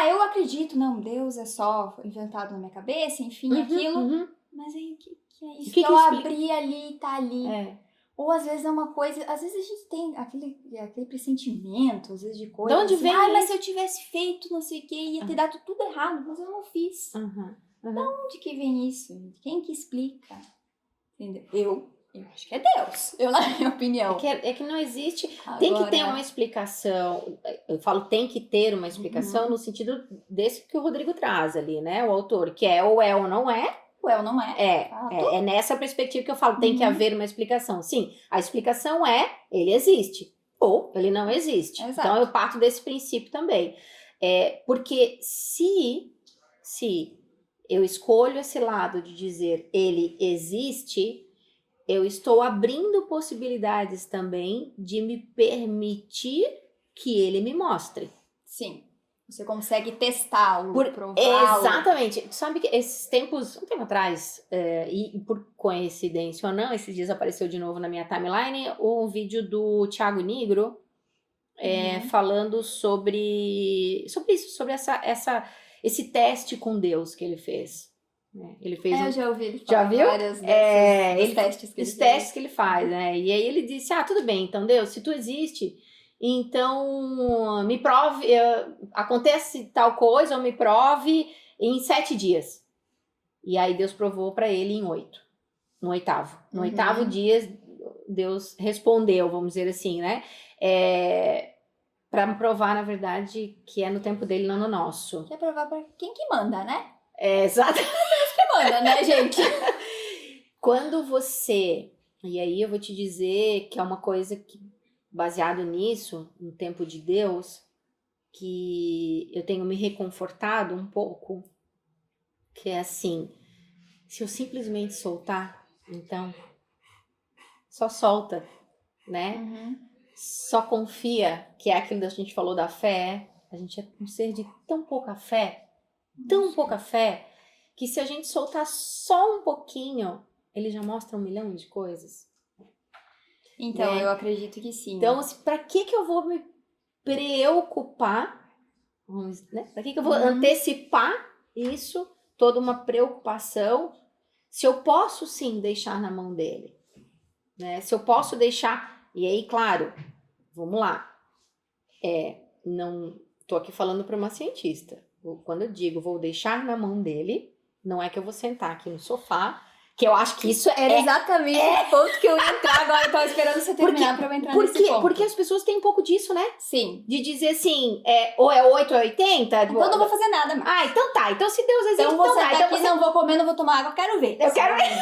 Eu acredito, não, Deus é só inventado na minha cabeça, enfim, aquilo. Mas aí, o que é isso? Que eu abri ali e tá ali. Ou às vezes é uma coisa, às vezes a gente tem aquele pressentimento, às vezes de coisa. De onde assim, vem mas se eu tivesse feito não sei o que, ia ter dado tudo errado, mas eu não fiz. De onde que vem isso? Quem que explica? Entendeu? Eu acho que é Deus, na minha opinião. É que não existe. Tem que ter uma explicação. Eu falo tem que ter uma explicação no sentido desse que o Rodrigo traz ali, né? O autor, que é ou não é. Ou não é. É nessa perspectiva que eu falo, tem que haver uma explicação. Sim, a explicação é, ele existe, ou ele não existe. Exato. Então, eu parto desse princípio também. Porque se eu escolho esse lado de dizer ele existe, eu estou abrindo possibilidades também de me permitir que ele me mostre. Sim. Você consegue testá-lo, prová-lo. Exatamente. Tu sabe que esses tempos, um tempo atrás, e por coincidência ou não, esses dias apareceu de novo na minha timeline um vídeo do Thiago Nigro falando sobre isso, sobre esse teste com Deus que ele fez. Ele fez eu já ouvi ele já falar viu? Várias desses testes que ele faz. Testes que ele faz, né? E aí ele disse, tudo bem, então Deus, se tu existe... Então, me prove, acontece tal coisa, ou me prove em 7 dias. E aí Deus provou para ele em 8. No oitavo. No oitavo dia, Deus respondeu, vamos dizer assim, né? Para me provar, na verdade, que é no tempo dele, não no nosso. Quer provar para quem que manda, né? Exatamente. Deus que manda, né, gente? Quando você... E aí eu vou te dizer que é uma coisa que baseado nisso, no tempo de Deus, que eu tenho me reconfortado um pouco, que é assim, se eu simplesmente soltar, então, só solta, né? Uhum. Só confia, que é aquilo que a gente falou da fé. A gente é um ser de tão pouca fé, que se a gente soltar só um pouquinho, ele já mostra 1 milhão de coisas. Então, né? eu acredito que sim. Então, pra que eu vou me preocupar? Né? Pra que eu vou antecipar isso, toda uma preocupação, se eu posso sim deixar na mão dele? Né? Se eu posso deixar. E aí, claro, vamos lá. Não tô aqui falando para uma cientista. Quando eu digo vou deixar na mão dele, não é que eu vou sentar aqui no sofá, que eu acho que isso Era exatamente o ponto que eu ia entrar agora. Eu tava esperando você terminar pra eu entrar nesse ponto. Porque as pessoas têm um pouco disso, né? Sim. De dizer assim, ou é 8 ou é 80. Então eu não vou fazer nada mais. Ah, então tá. Então se Deus existe, então vou tá. Então aqui, não vou comer, não vou tomar água, eu quero ver. Eu quero ver.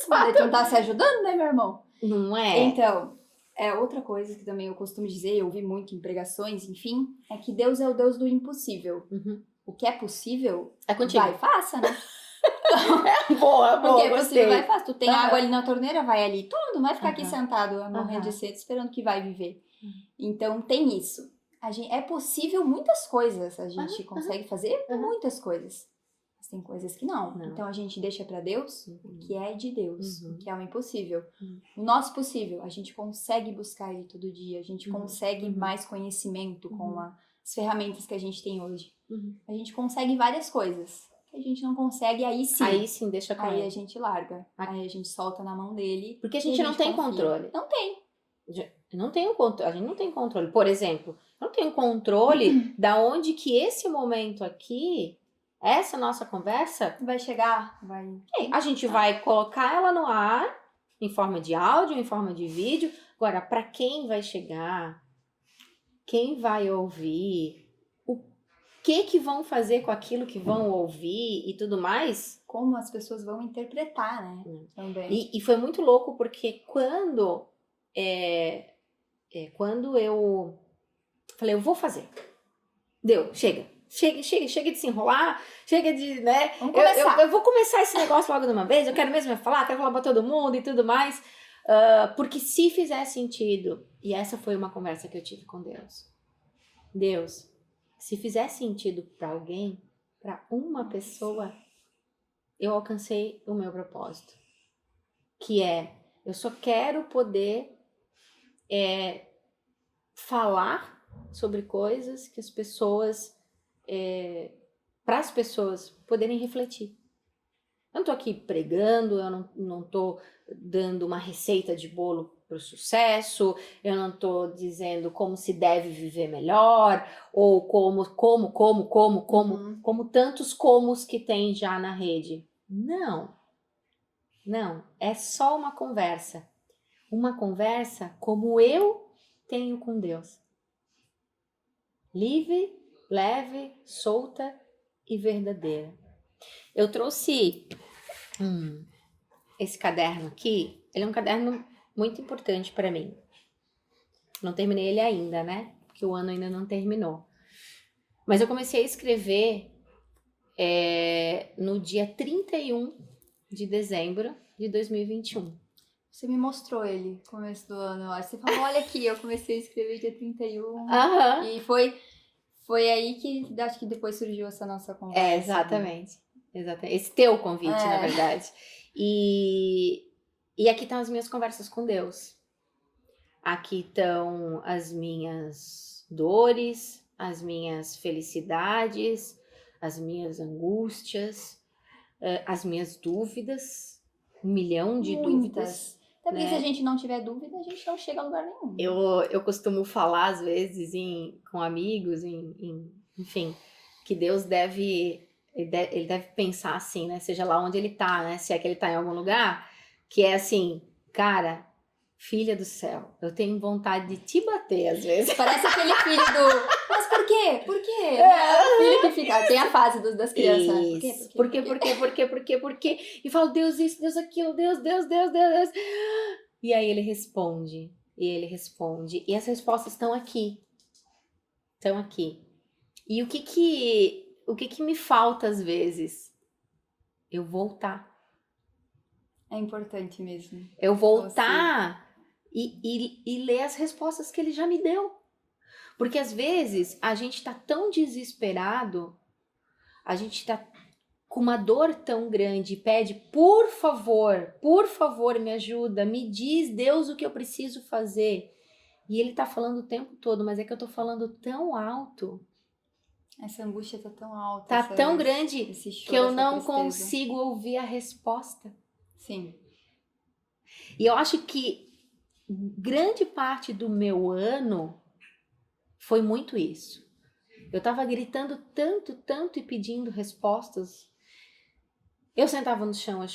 Mas tu não tá se ajudando, né, meu irmão? Não é? Então, outra coisa que também eu costumo dizer, eu ouvi muito em pregações, enfim, é que Deus é o Deus do impossível. Uhum. O que é possível, é contigo. vai, faça, né? boa, porque é gostei. possível, vai, faça. Tu tem água ali na torneira, vai ali. Tu não vai ficar aqui sentado, morrendo de sede, esperando que vai viver. Então, tem isso. É possível muitas coisas, a gente consegue fazer muitas coisas. Mas tem coisas que não. Então, a gente deixa pra Deus o que é de Deus, o que é o impossível. O nosso possível, a gente consegue buscar ele todo dia, a gente consegue mais conhecimento com as ferramentas que a gente tem hoje. A gente consegue várias coisas. Que a gente não consegue, aí sim deixa com aí ele. a gente larga. Aí a gente solta na mão dele. Porque a gente não tem controle. Não tem. Não tem a gente não tem controle. Por exemplo, eu não tenho controle da onde que esse momento aqui, essa nossa conversa vai chegar, a gente vai colocar ela no ar em forma de áudio, em forma de vídeo. Agora, para quem vai chegar, quem vai ouvir, o que vão fazer com aquilo que vão ouvir e tudo mais, como as pessoas vão interpretar, né? Também. E foi muito louco porque quando eu falei, eu vou fazer. Deu, chega de se enrolar, chega de, né? Vamos começar. Eu vou começar esse negócio logo de uma vez, eu quero mesmo falar pra todo mundo e tudo mais, porque se fizer sentido, e essa foi uma conversa que eu tive com Deus, se fizer sentido pra alguém, pra uma pessoa, eu alcancei o meu propósito, que eu só quero poder falar sobre coisas que as pessoas, para as pessoas poderem refletir. Eu não tô aqui pregando, eu não tô dando uma receita de bolo para o sucesso, eu não tô dizendo como se deve viver melhor, ou como tantos comos que tem já na rede. Não, é só uma conversa. Uma conversa como eu tenho com Deus. Livre, leve, solta e verdadeira. Eu trouxe esse caderno aqui. Ele é um caderno muito importante para mim. Não terminei ele ainda, né? Porque o ano ainda não terminou. Mas eu comecei a escrever no dia 31 de dezembro de 2021. Você me mostrou ele no começo do ano, eu acho. Você falou, olha aqui, eu comecei a escrever dia 31. E foi aí que acho que depois surgiu essa nossa conversa. Exatamente. Esse teu convite, na verdade. E aqui estão as minhas conversas com Deus. Aqui estão as minhas dores, as minhas felicidades, as minhas angústias, as minhas dúvidas. 1 milhão de dúvidas. Também se a gente não tiver dúvida, a gente não chega a lugar nenhum. Eu costumo falar, às vezes, com amigos, enfim, que Deus deve pensar assim, né? Seja lá onde ele tá, né? Se é que ele tá em algum lugar, que é assim, cara, filha do céu, eu tenho vontade de te bater, às vezes. Parece aquele filho do... Mas por quê? Por quê? O filho que fica... Tem a fase das crianças, né? Por quê? E falo, Deus isso, Deus aquilo, Deus. E aí ele responde. E ele responde. E as respostas estão aqui. Estão aqui. E o que me falta às vezes? Eu voltar. É importante mesmo. Eu voltar e ler as respostas que ele já me deu. Porque às vezes a gente tá tão desesperado, a gente tá com uma dor tão grande e pede, por favor, me ajuda, me diz, Deus, o que eu preciso fazer. E ele tá falando o tempo todo, mas é que eu tô falando tão alto, Essa angústia tá tão alta. tá tão grande esse choro, que eu essa não tristeza. consigo ouvir a resposta. Sim. E eu acho que grande parte do meu ano foi muito isso. Eu tava gritando tanto e pedindo respostas. Eu sentava no chão, eu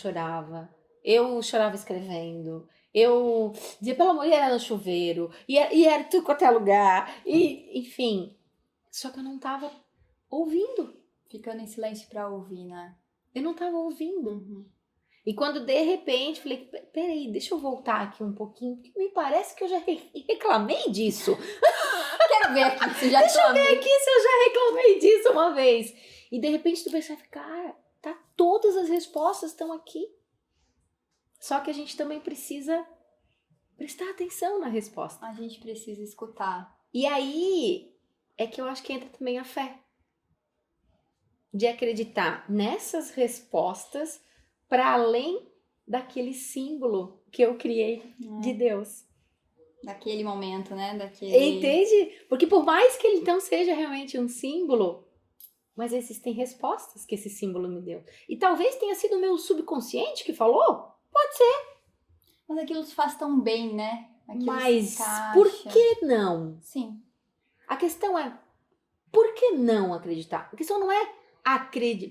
chorava escrevendo, eu dizia, pelo amor de Deus, era no chuveiro, e era tudo quanto é lugar, e enfim. Só que eu não tava ouvindo. Ficando em silêncio pra ouvir, né? Eu não tava ouvindo. Uhum. E quando de repente, falei, peraí, deixa eu voltar aqui um pouquinho, porque me parece que eu já reclamei disso. Quero ver aqui se eu já Deixa eu reclamei. ver aqui se eu já reclamei disso uma vez. E de repente tu percebe, cara, todas as respostas estão aqui. Só que a gente também precisa prestar atenção na resposta. A gente precisa escutar. E aí é que eu acho que entra também a fé. De acreditar nessas respostas para além daquele símbolo que eu criei de Deus. Daquele momento, né? Entende? Porque por mais que ele então seja realmente um símbolo, mas existem respostas que esse símbolo me deu. E talvez tenha sido o meu subconsciente que falou. Pode ser. Mas aquilo te faz tão bem, né? Aquilo Mas se encaixa. por que não? Sim. A questão é, por que não acreditar? A questão não é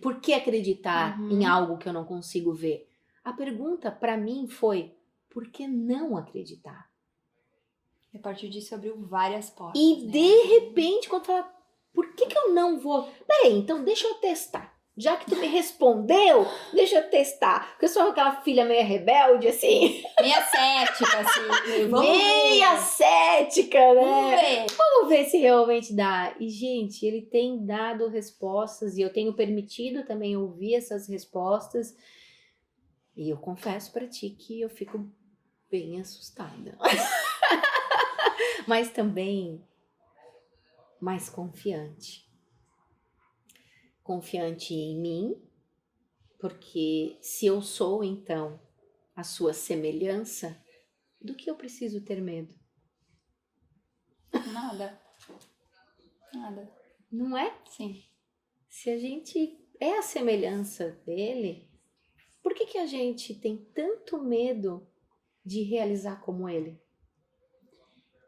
por que acreditar em algo que eu não consigo ver. A pergunta para mim foi, por que não acreditar? E a partir disso abriu várias portas. E né? de repente, quando fala, por que eu não vou? Peraí, então deixa eu testar. Já que tu me respondeu, deixa eu testar. Porque eu sou aquela filha meio rebelde, assim. Meia cética, assim. Meia cética, né? Vamos ver. Vamos ver se realmente dá. E, gente, ele tem dado respostas e eu tenho permitido também ouvir essas respostas. E eu confesso pra ti que eu fico bem assustada. Mas também mais confiante. Confiante em mim, porque se eu sou, então, a sua semelhança, do que eu preciso ter medo? Nada. Não é? Sim. Se a gente é a semelhança dele, por que a gente tem tanto medo de realizar como ele?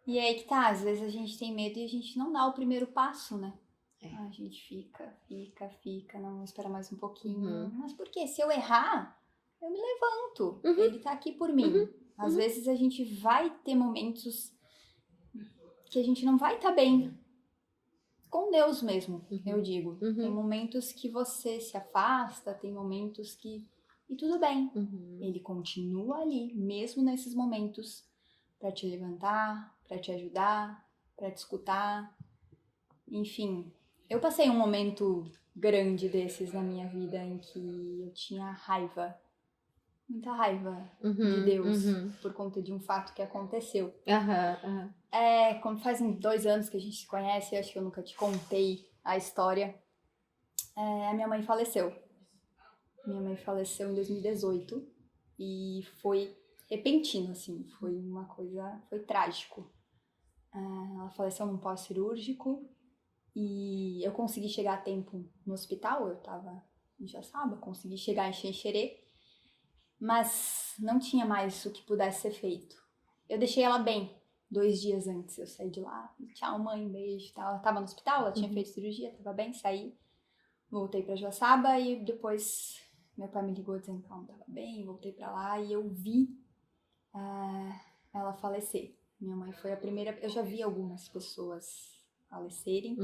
E aí que tá, às vezes a gente tem medo e a gente não dá o primeiro passo, né? A gente fica, não, espera mais um pouquinho. Mas por quê? Se eu errar, eu me levanto. Ele tá aqui por mim. Às vezes a gente vai ter momentos que a gente não vai estar bem. Com Deus mesmo, eu digo. Tem momentos que você se afasta, tem momentos que... E tudo bem. Ele continua ali, mesmo nesses momentos, para te levantar, para te ajudar, para te escutar. Enfim, eu passei um momento grande desses na minha vida em que eu tinha raiva, muita raiva de Deus por conta de um fato que aconteceu. Como fazem 2 anos que a gente se conhece, eu acho que eu nunca te contei a história. A minha mãe faleceu. Minha mãe faleceu em 2018 e foi repentino, assim, foi uma coisa, foi trágico. Ela faleceu num pós-cirúrgico e eu consegui chegar a tempo no hospital, eu tava em Joaçaba, consegui chegar em Xanxerê, mas não tinha mais o que pudesse ser feito. Eu deixei ela bem 2 dias antes, eu saí de lá, tchau mãe, beijo, ela tava no hospital, ela tinha feito cirurgia, tava bem, saí, voltei pra Joaçaba e depois meu pai me ligou dizendo que ela não tava bem, voltei pra lá e eu vi ela falecer. Minha mãe foi a primeira, eu já vi algumas pessoas falecerem,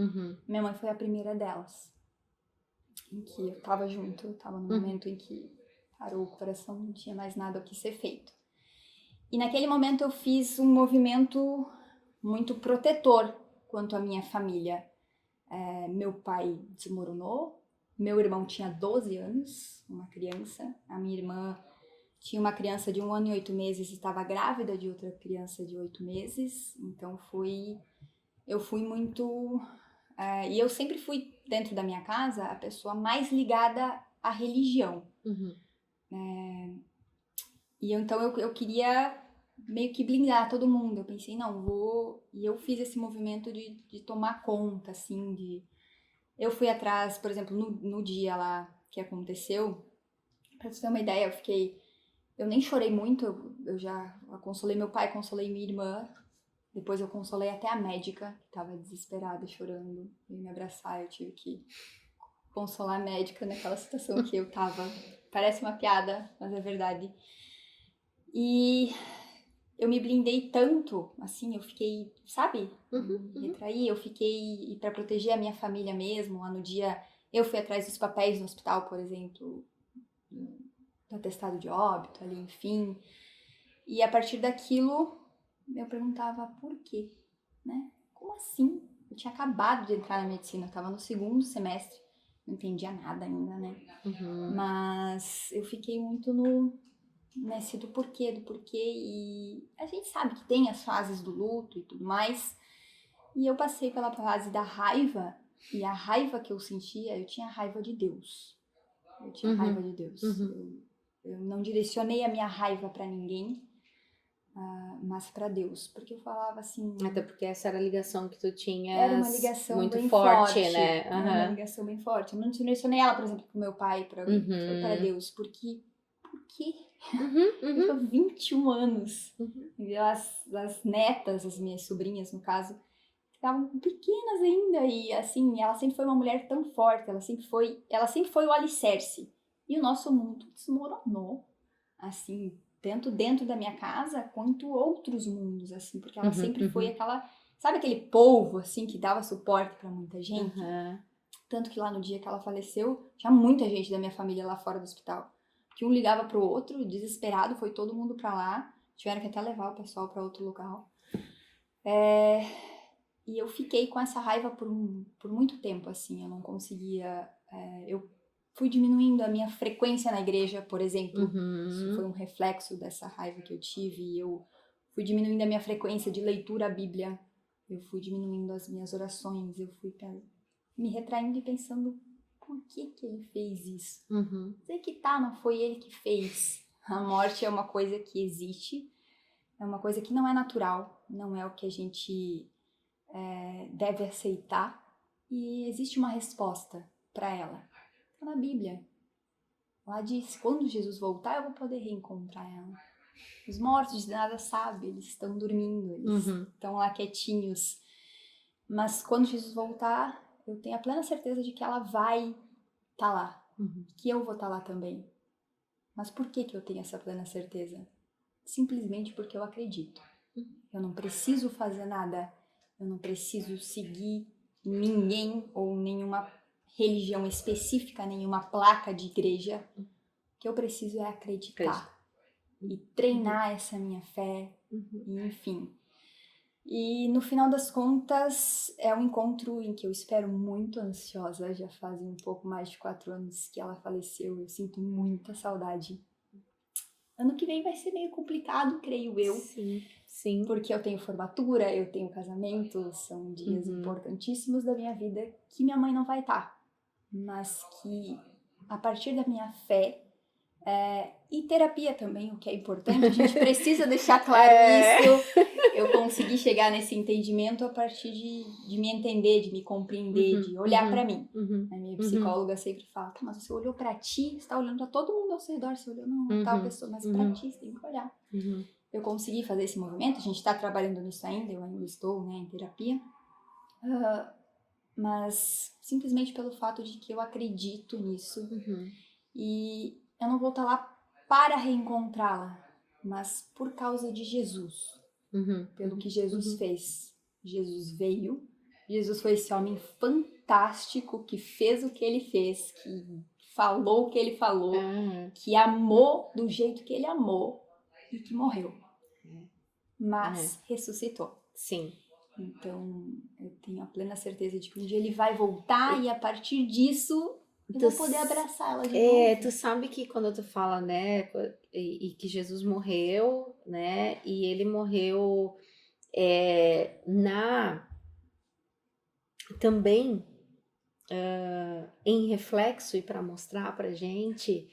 minha mãe foi a primeira delas, em que eu tava junto, eu tava no momento em que parou o coração, não tinha mais nada o que ser feito. E naquele momento eu fiz um movimento muito protetor quanto à minha família. Meu pai desmoronou, meu irmão tinha 12 anos, uma criança, a minha irmã tinha uma criança de 1 ano e 8 meses e estava grávida de outra criança de 8 meses, então eu fui muito... e eu sempre fui, dentro da minha casa, a pessoa mais ligada à religião. E então eu queria meio que blindar todo mundo. Eu pensei, não, vou... E eu fiz esse movimento de tomar conta, assim, de... Eu fui atrás, por exemplo, no dia lá que aconteceu, pra você ter uma ideia, eu nem chorei muito, eu consolei meu pai, consolei minha irmã, depois eu consolei até a médica, que tava desesperada, chorando, e me abraçar, eu tive que consolar a médica naquela situação que eu tava. Parece uma piada, mas é verdade. E eu me blindei tanto, assim, eu fiquei, sabe? Me retraí, eu fiquei, e pra proteger a minha família mesmo, lá no dia, eu fui atrás dos papéis no hospital, por exemplo, do atestado de óbito ali, enfim. E a partir daquilo, eu perguntava por quê, né? Como assim? Eu tinha acabado de entrar na medicina, eu tava no 2º semestre, não entendia nada ainda, né? Mas eu fiquei muito nesse do porquê, e a gente sabe que tem as fases do luto e tudo mais, e eu passei pela fase da raiva, e a raiva que eu sentia, eu tinha raiva de Deus. Eu tinha raiva de Deus. Eu não direcionei a minha raiva pra ninguém, mas pra Deus, porque eu falava assim... Até porque essa era a ligação que tu tinha Era uma ligação muito bem forte, forte, né? Era uma ligação bem forte. Eu não direcionei ela, por exemplo, pro meu pai, para Deus, porque... Por quê? Eu tô 21 anos. E as netas, as minhas sobrinhas, no caso, estavam pequenas ainda, e assim, ela sempre foi uma mulher tão forte, ela sempre foi o alicerce. E o nosso mundo desmoronou, assim, tanto dentro da minha casa, quanto outros mundos, assim, porque ela sempre foi aquela, sabe aquele polvo, assim, que dava suporte pra muita gente? Tanto que lá no dia que ela faleceu, tinha muita gente da minha família lá fora do hospital, que um ligava pro outro, desesperado, foi todo mundo pra lá, tiveram que até levar o pessoal pra outro local. E eu fiquei com essa raiva por muito tempo, assim, eu não conseguia... eu fui diminuindo a minha frequência na igreja, por exemplo. Isso foi um reflexo dessa raiva que eu tive. Eu fui diminuindo a minha frequência de leitura à Bíblia. Eu fui diminuindo as minhas orações. Eu fui me retraindo e pensando, por que ele fez isso? Sei que não foi ele que fez. A morte é uma coisa que existe. É uma coisa que não é natural. Não é o que a gente... deve aceitar, e existe uma resposta para ela. Está na Bíblia. Lá diz, quando Jesus voltar, eu vou poder reencontrar ela. Os mortos de nada sabem, eles estão dormindo, eles estão lá quietinhos. Mas quando Jesus voltar, eu tenho a plena certeza de que ela vai estar lá, que eu vou estar lá também. Mas por que eu tenho essa plena certeza? Simplesmente porque eu acredito. Eu não preciso fazer nada. Eu não preciso seguir ninguém ou nenhuma religião específica, nenhuma placa de igreja. O que eu preciso é acreditar e treinar essa minha fé, e, enfim. E no final das contas, é um encontro em que eu espero muito ansiosa. Já fazem um pouco mais de 4 anos que ela faleceu. Eu sinto muita saudade. Ano que vem vai ser meio complicado, creio eu. Sim. Porque eu tenho formatura, eu tenho casamento, são dias importantíssimos da minha vida que minha mãe não vai estar. Mas que, a partir da minha fé, e terapia também, o que é importante, a gente precisa deixar claro isso. Eu consegui chegar nesse entendimento a partir de me entender, de me compreender, de olhar pra mim. A minha psicóloga sempre fala, tá, mas você olhou pra ti, você tá olhando pra todo mundo ao seu redor, você olhou, não, tal pessoa, mas pra ti, você tem que olhar. Eu consegui fazer esse movimento, a gente está trabalhando nisso ainda, eu ainda estou, né, em terapia, mas simplesmente pelo fato de que eu acredito nisso, e eu não vou estar lá para reencontrá-la, mas por causa de Jesus, pelo que Jesus fez. Jesus veio, Jesus foi esse homem fantástico que fez o que ele fez, que falou o que ele falou, que amou do jeito que ele amou e que morreu. mas ressuscitou. Sim. Então, eu tenho a plena certeza de que um dia ele vai voltar e a partir disso eu vou poder abraçar ela de novo. Tu sabe que quando tu fala, né, e que Jesus morreu, né, e ele morreu também em reflexo e para mostrar pra gente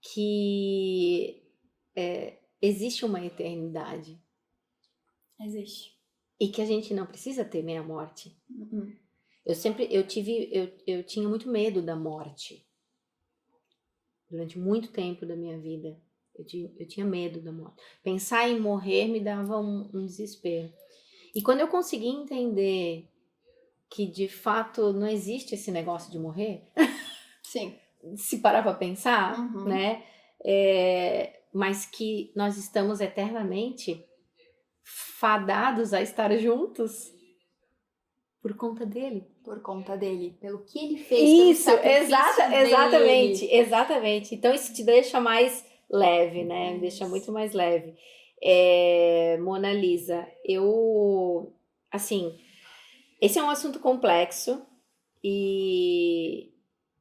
que existe uma eternidade Existe. e que a gente não precisa temer a morte. Uhum. Eu tinha muito medo da morte durante muito tempo da minha vida. Eu tinha medo da morte. Pensar em morrer me dava um desespero. E quando eu consegui entender que de fato não existe esse negócio de morrer, Sim. se parar pra pensar, Uhum. né? Mas que nós estamos eternamente fadados a estar juntos por conta dele. Por conta dele, pelo que ele fez, Isso, pelo sacrifício dele. exatamente. Então isso te deixa mais leve, né? Me deixa muito mais leve. Mona Lisa, assim, esse é um assunto complexo e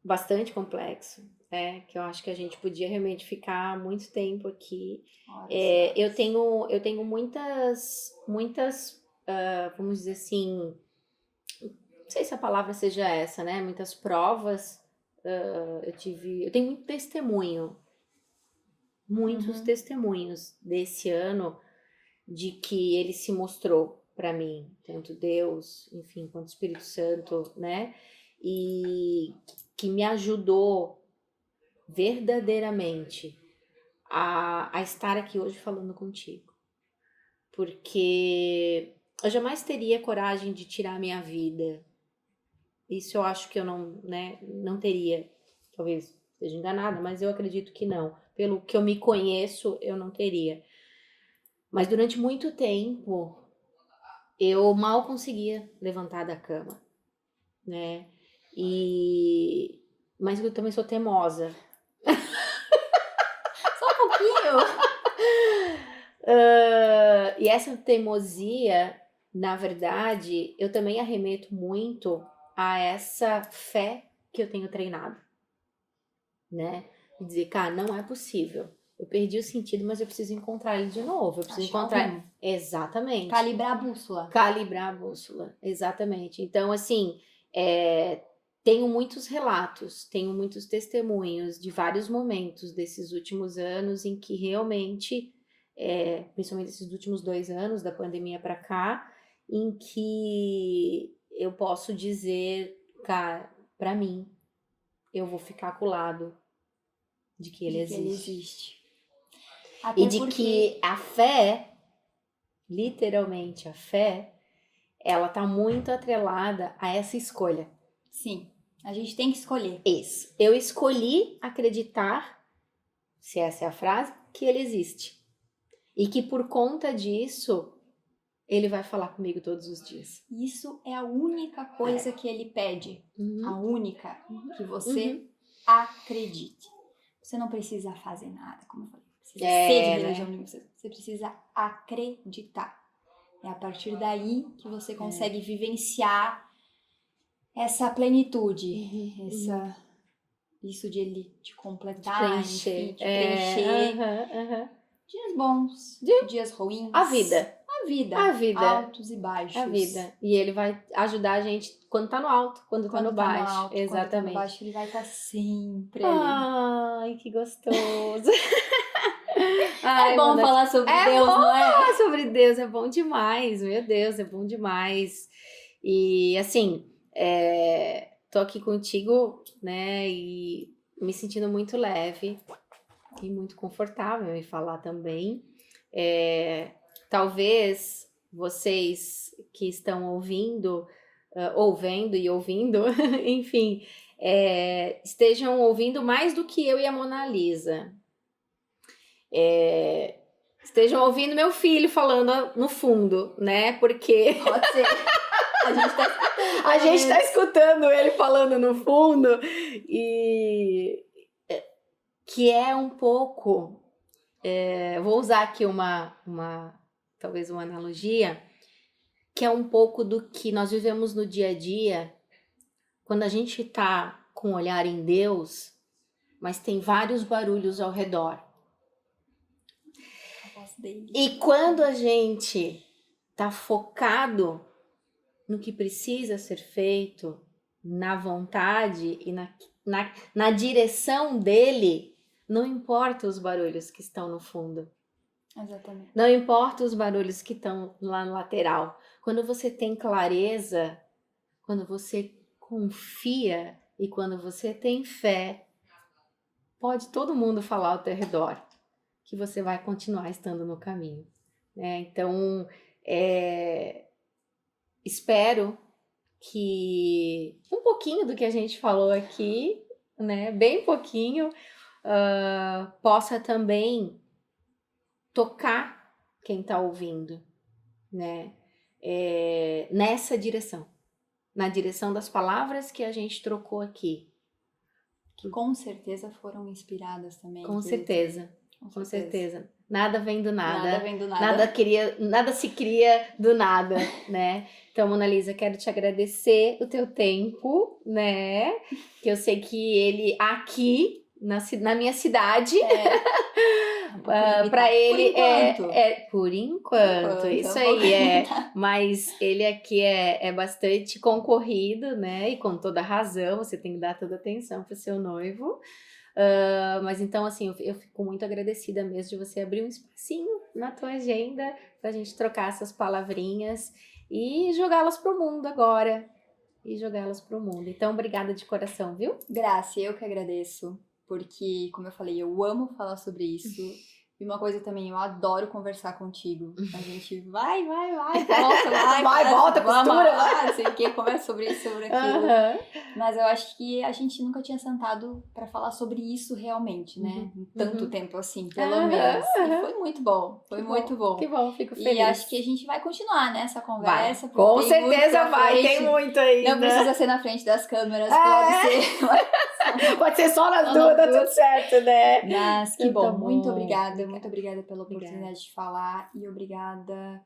bastante complexo, né? Que eu acho que a gente podia realmente ficar muito tempo aqui. Eu tenho muitas, vamos dizer assim, não sei se a palavra seja essa, né? Muitas provas. Eu tenho muito testemunho, muitos testemunhos desse ano de que ele se mostrou para mim, tanto Deus, enfim, quanto Espírito Santo, né? E que me ajudou verdadeiramente a estar aqui hoje falando contigo. Porque eu jamais teria coragem de tirar a minha vida. Isso eu acho que eu não teria. Talvez esteja enganada, mas eu acredito que não. Pelo que eu me conheço, eu não teria. Mas durante muito tempo, eu mal conseguia levantar da cama, né? Mas eu também sou teimosa. Só um pouquinho. E essa teimosia, na verdade, eu também arremeto muito a essa fé que eu tenho treinado, né? De dizer, cara, não é possível. Eu perdi o sentido, mas eu preciso encontrar ele de novo. Eu preciso encontrar. Exatamente. Calibrar a bússola. Calibrar a bússola, exatamente. Então, assim, tenho muitos relatos, tenho muitos testemunhos de vários momentos desses últimos anos em que realmente, principalmente esses últimos 2 anos da pandemia para cá, em que eu posso dizer, cara, para mim, eu vou ficar com o lado de que ele existe. Até E de que a fé, literalmente a fé, ela tá muito atrelada a essa escolha. Sim, a gente tem que escolher. Isso. Eu escolhi acreditar, se essa é a frase, que ele existe. E que por conta disso, ele vai falar comigo todos os dias. Isso é a única coisa que ele pede. Uhum. A única que você acredite. Você não precisa fazer nada, como eu falei. Precisa ser de religião nenhuma. Você precisa acreditar. É a partir daí que você consegue vivenciar essa plenitude, isso de ele te completar, preencher. Enfim, te preencher. Dias bons, dias ruins. A vida. A vida. Altos e baixos. A vida. E ele vai ajudar a gente quando tá no alto, quando tá no baixo. Exatamente. Quando tá no baixo, ele vai estar sempre ali. Ai, que gostoso. É bom falar sobre Deus, não é? Falar sobre Deus é bom demais, meu Deus, é bom demais. E assim, tô aqui contigo, né, e me sentindo muito leve e muito confortável em falar também. Talvez vocês que estão ouvindo, vendo e ouvindo, enfim, estejam ouvindo mais do que eu e a Mona Lisa. Estejam ouvindo meu filho falando no fundo, né? Porque Pode ser. A gente tá escutando ele falando no fundo e que é um pouco. Vou usar aqui uma talvez uma analogia, que é um pouco do que nós vivemos no dia a dia, quando a gente está com o olhar em Deus, mas tem vários barulhos ao redor. A voz dele. E quando a gente está focado no que precisa ser feito, na vontade e na direção dele, não importa os barulhos que estão no fundo. Exatamente. Não importa os barulhos que estão lá no lateral. Quando você tem clareza, quando você confia e quando você tem fé, pode todo mundo falar ao teu redor que você vai continuar estando no caminho, né? Então, espero que um pouquinho do que a gente falou aqui, né, bem pouquinho, possa também tocar quem está ouvindo, né, nessa direção, na direção das palavras que a gente trocou aqui. Que com certeza foram inspiradas também. Com certeza. Nada vem do nada. Nada vem do nada. Nada se cria do nada, né? Então, Mona Lisa, quero te agradecer o teu tempo, né? Que eu sei que ele aqui na minha cidade, para ele por enquanto, isso aí mas ele aqui é bastante concorrido, né? E com toda razão, você tem que dar toda atenção pro seu noivo. Mas então, assim, eu fico muito agradecida mesmo de você abrir um espacinho na tua agenda pra gente trocar essas palavrinhas e jogá-las pro mundo agora. Então, obrigada de coração, viu? Graça, eu que agradeço, porque, como eu falei, eu amo falar sobre isso. E uma coisa também, eu adoro conversar contigo. A gente vai, volta, costura, não sei o que, conversa sobre isso, sobre aquilo. Mas eu acho que a gente nunca tinha sentado pra falar sobre isso realmente, né? Tanto tempo assim, pelo menos. E foi muito bom, muito bom. Que bom, fico feliz. E acho que a gente vai continuar, né, essa conversa. Com certeza vai, tem muito ainda. Não precisa ser na frente das câmeras, pode ser. Pode ser só nas duas, tá tudo certo, né? Mas que bom, muito obrigada pela oportunidade de falar e obrigada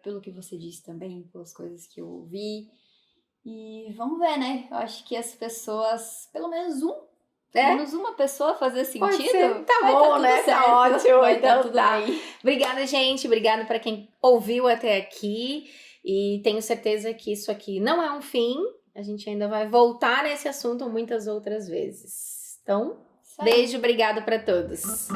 pelo que você disse também, pelas coisas que eu ouvi. E vamos ver, né? Eu acho que as pessoas, pelo menos uma pessoa fazer sentido. Pode ser. Tá bom, né? Certo. Tá ótimo, vai então tudo tá. bem. Obrigada, gente. Obrigada para quem ouviu até aqui. E tenho certeza que isso aqui não é um fim. A gente ainda vai voltar nesse assunto muitas outras vezes. Então, beijo, obrigado para todos.